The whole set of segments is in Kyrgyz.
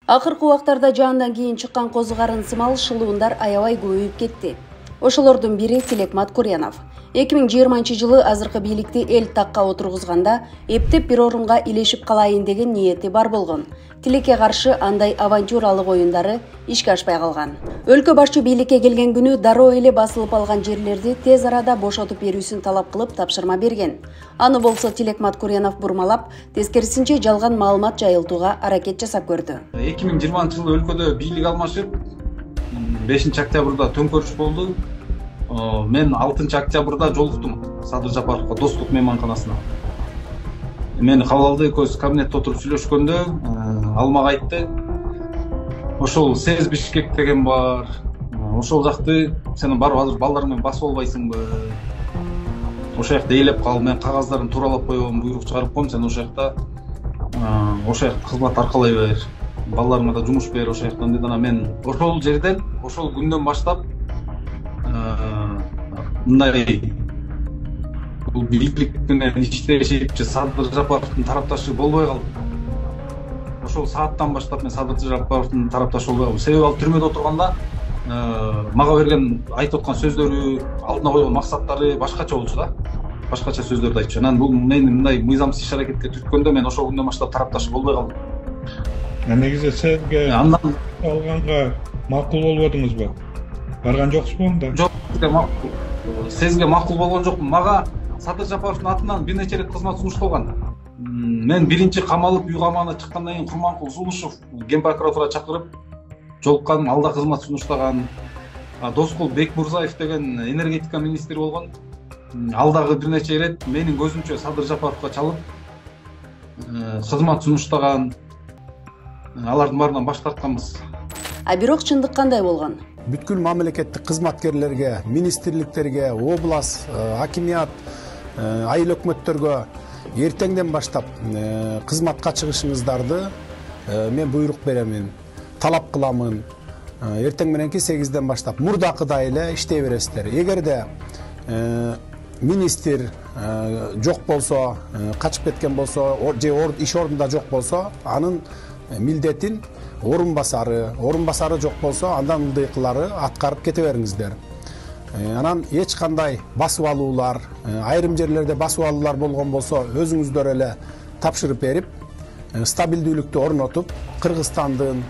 Акыркы убактарда жаандан кийин чыккан козу карын сымал шылуундар аябай көбөйүп кетти. Ошолордун бири Тилек Маткурянов. 2020-жылы азыркы бийликти эл такка отургузганда эптеп бир орунга илешип калайын деген ниети бар болгон. Тилекке каршы андай авантюралык оюндары ишке ашпай калган. Өлкө башчы бийликке келген күнү дароо эле басылып алган жерлерди тез арада бошотуп берүүсүн талап кылып тапшырма берген. Аны болсо Тилек Маткурянов бурмалап, тескерисинче жалган маалымат жайылтууга аракет жасап көрдү. 2020-жылы өлкөдө бийлик алмашып, 5-октябрда төңкөрүш болду. Мен 6-октябрда жолуктум Садыр Жапаровго достук мейманканасына. Мени кабыл алды, экөөбүз кабинетте отуруп сүйлөшкөндө ал мага айтты: "Ошол Сез Бишкек деген бар. Ошол жакты сен барып азыр балдарың менен басып албайсыңбы? Ошол жакта ээлеп кал, мен кагаздарын тууралап коем, буйрук чыгарып коем, сен ошол жакта кызмат аркалай бер. Балдарыңа да жумуш бер ошол жактан" деди. Анан мен ошол жерден, ошол күндөн баштап мындай бул бийлик менен иштешип, Садыр Жапаровдун тарапташы болбой калдым. Ошол сааттан баштап мен Садыр Жапаровдун тарапташы болбой калдым. Себеби ал түрмөдө отурганда мага берген айтып аткан сөздөрү, алдына койгон максаттары башкача болчу да. Башкача сөздөрдү айтчу. Анан бул мени мындай мыйзамсыз иш-аракетке түрткөндө мен ошол күндөн баштап тарапташы болбой калдым. Негизи Сезге алганга макул болбодуңузбу? Барган жоксузбу анда? Жок, Сезге макул болгон жокмун. Мага Садыр Жапаровдун атынан бир нече рет кызмат сунушталган. Мен биринчи камалып үй камагына чыккандан кийин Курманкул Зулушев Ген прокуратурага чакырып жолуккан, алда кызмат сунуштаган. Доскул Бекмурзаев деген энергетика министри болгон. Ал дагы бир нече рет менин көзүмчө Садыр Жапаровго чалып кызмат сунуштаган. Алардын баарынан баш тартканбыз. Бирок чындык кандай болгон? Бүткүл мамлекеттик кызматкерлерге, министрликтерге, облас, акимият, айыл өкмөттөргө эртеңден баштап кызматка чыгышыңыздарды мен буйрук беремин, талап кыламын. Эртең мененки 8-ден баштап мурдакыдай эле иштей бересиздер. Эгерде министр жок болсо, качып кеткен болсо, же иш ордунда жок болсо, анын милдетин орунбасары жок болсо, андан ылдыйкылары аткарып кете бериңиздер. Анан эч кандай басып алуулар, айрым жерлерде басып алуулар болгон болсо, өзүңүздөр эле тапшырып берип, стабилдүүлүктү орнотуп, Кыргызстандын,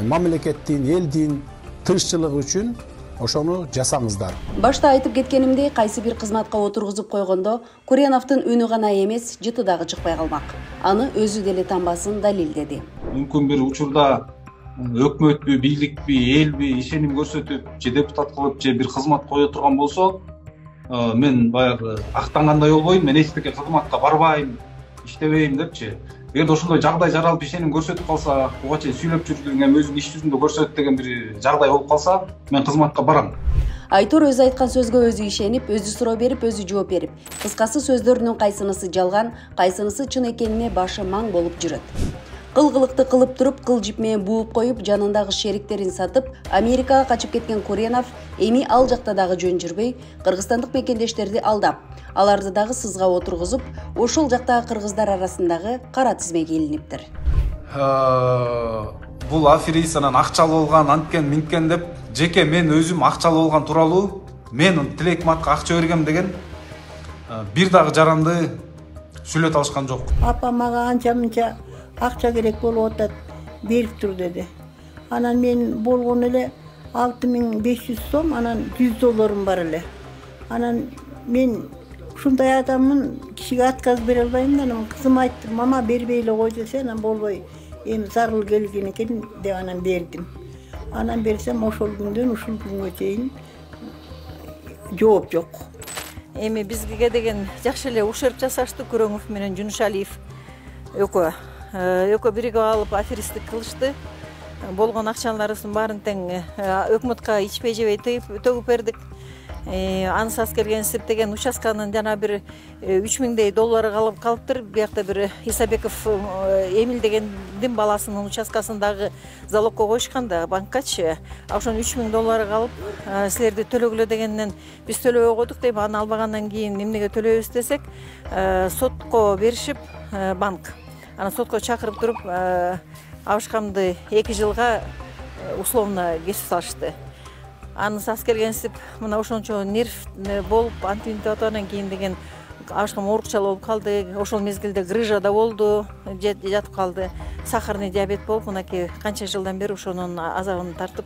мамлекеттин, элдин тынччылыгы үчүн ошону жасаңыздар. Башта айтып кеткенимдей, кайсы бир кызматка отургузуп койгондо Куряновдун үнү гана эмес, жыты дагы чыкпай калмак. Аны өзү деле танбасын далилдеди. Мүмкүн бир учурда өкмөтпү, бийликпи, элби ишеним көрсөтүп, же депутат кылып, же бир кызмат кое турган болсо, мен баягы актангандай болбойм, мен эчтеке кызматка барбайм, иштебейм депчи. Эгерде ошондой жагдай жаралып ишеним көрсөтүп калса, буга чейин сүйлөп жүрдүң, эми өзүң иш жүзүндө көрсөт деген бир жагдай болуп калса, мен кызматка барам. Айтор өзү айткан сөзгө өзү ишенип, өзү суроо берип, өзү жооп берип. Кыскасы сөздөрүнүн кайсынысы жалган, кайсынысы чын экенине башы маң болуп жүрөт. Кылгылыкты кылып туруп, кылжип менен бууп коюп, жанындагы шериктерин сатып, Америкага качып кеткен Курянов эми ал жакта дагы жөн жүрбөй, кыргызстандык мекендештерди алдап, аларды дагы сызга отургузуп, ошол жактагы кыргыздар арасындагы кара тизмеге илиниптир. Бул аферист анан акчалуу болгон, анткен, минткен деп, жеке мен өзүм акчалуу болгон тууралуу, мен Тилек Матка акча бергем деген бир дагы жаранды сүйлөт алышкан жок. Апа мага анча-мынча акча керек болуп атат, берип тур деди. Анан мен болгон эле 6500 сом, анан $100 бар эле. Анан мен ушундай адаммын, кишиге отказ бере албайм. Анан кызым айтты: "Мама бербей эле кой" десе, анан болбой. Эми зарыл келген экен деп анан бердим. Анан берсем ошол күндөн ушул күнгө чейин жооп жок. Эми бизге деген жакшы эле ушерп жасашты. Күрөңов менен Жунушалиев экөө биригип алып аферисттик кылышты. Болгон акчаларыбыздын баарын тең өкмөткө ичпей жебей төгүп бердик. Аныс Аскерген эсептеген участканын жана бир $3000 калып калыптыр. Биякта бир Исабеков Эмил дегендин баласынын участкасындагы залогко коюшканда банкачы. Ошон $3000 калып, силерди төлөгүлө дегенден биз төлөбөй койдук деп, аны албагандан кийин эмнеге төлөйбүз десек, сотко беришип банк. Аны сотко чакырып туруп, абышкамды 2 жылга условно кесип салышты. Анысы аскергенсип мына ошончо нерв болуп антибиотик атагандан кийин деген абышкам оорукчалуу болуп калды. Ошол мезгилде грыжа да болду, жатып калды. Сахарный диабет болуп, мынакей канча жылдан бери ошонун азабын тартып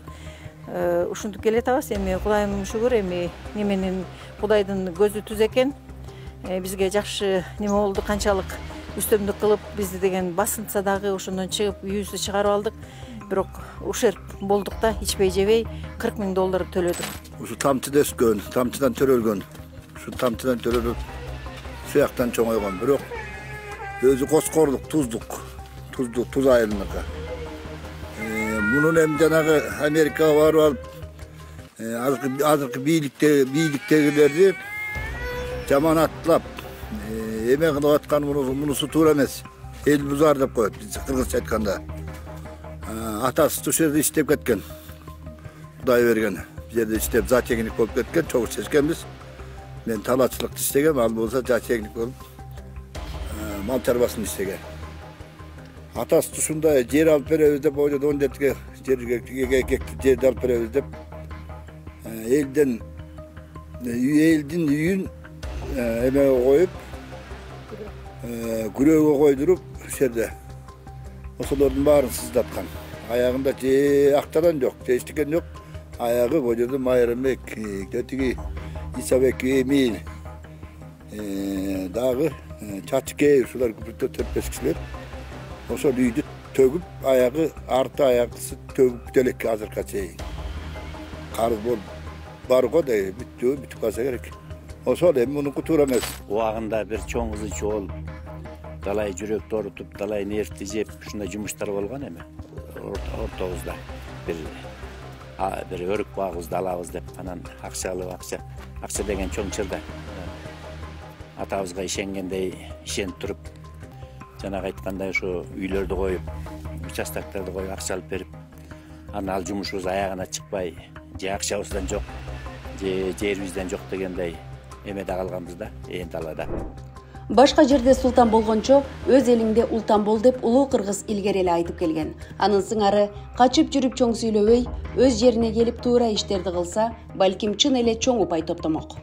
ушинтип келе атабыз. Эми Кудайым шүгүр, эми неменин Кудайдын көзү түз экен. Бизге жакшы неме болду, канчалык үстөмдүк кылып бизди деген басынтса дагы ошондон чыгып үйүбүздү чыгарып алдык. Бирок ушерп болдук да, ичпей жебей $40,000 төлөдүк. Ушу тамчыда өскөн, тамчыдан төрөлгөн. Ушу тамчыдан төрөлүп сuyактан чоңойгон. Бирок өзү коскорлук, туз айылыныкы. Мунун эми жанагы Америкага барып алып, азыркы бийликтегилерди жаман аттылап, эме кылып аткан мунусу туура эмес. Эл бузар деп коет, биз кыргызча айтканда. Атасы ушул жерде иштеп кеткен. Кудай берген. Бул жерде иштеп зоотехник болуп кеткен, чогуу чечкенбиз. Мен талаачылыкты иштегем, ал болсо зоотехник болуп мал чарбасын иштеген. Атасы ушундай жер алып беребиз деп ойлоду, 10 детке жерди алып беребиз деп. Элдин үйүн эме коюп, күрөөгө койдуруп, ушул жерде ошолордун баарын сыздаткан. Аягында же актадан жок, же эчтекен жок. Аягы бул жерде Майрамбек, тиги Исабек Эмил, дагы Чачкей, ушулар 4-5 кишилер. Ошол үйдү төгүп, аягы, арты аягысы төгүп элек азыркыга чейин. Карыз болуп барго да бүтүп калса керек. Ошол эми мунуку туура эмес. Убагында бир чоң кызы чоолуп, далай жүрөктү оорутуп, далай нервти жеп, ушундай жумуштар болгон эми. Ортобузда бир өрүк багыбызды алабыз деп, анан акча деген чоң чырда. Атабызга ишенгендей ишенип туруп, жанагы айткандай ушу үйлөрдү коюп, участокторду коюп акча алып берип, анан ал жумушубуз аягына чыкпай, же акчабыздан жок, же жерибизден жок дегендей эмеде калганбыз да, талаада. Башка жерде султан болгончо өз элиңде ултан бол деп улуу кыргыз илгери эле айтып келген. Анын сыңары качып жүрүп чоң сүйлөбөй, өз жерине келип туура иштерди кылса, балким чын эле чоң упай топтомок.